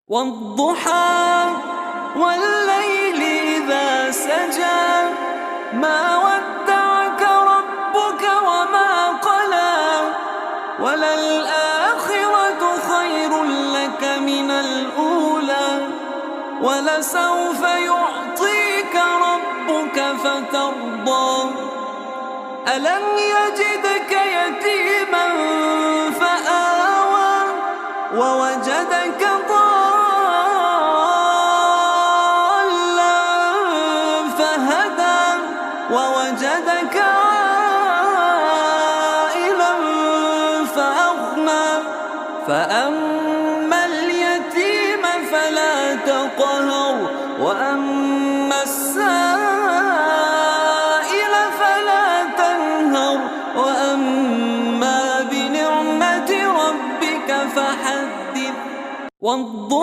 والضحى والليل إذا سجى ما ودعك ربك وما قلى وللآخرة خير لك من الأولى ولسوف يعطيك ربك فترضى ألم يجدك يتيما فآوى ووجدك ضالا فهدى ووجدك عائلا فأغنى فأما اليتيم فلا تقهر وأما السائل فلا تنهر وأما بنعمة ربك فحدث. والضحى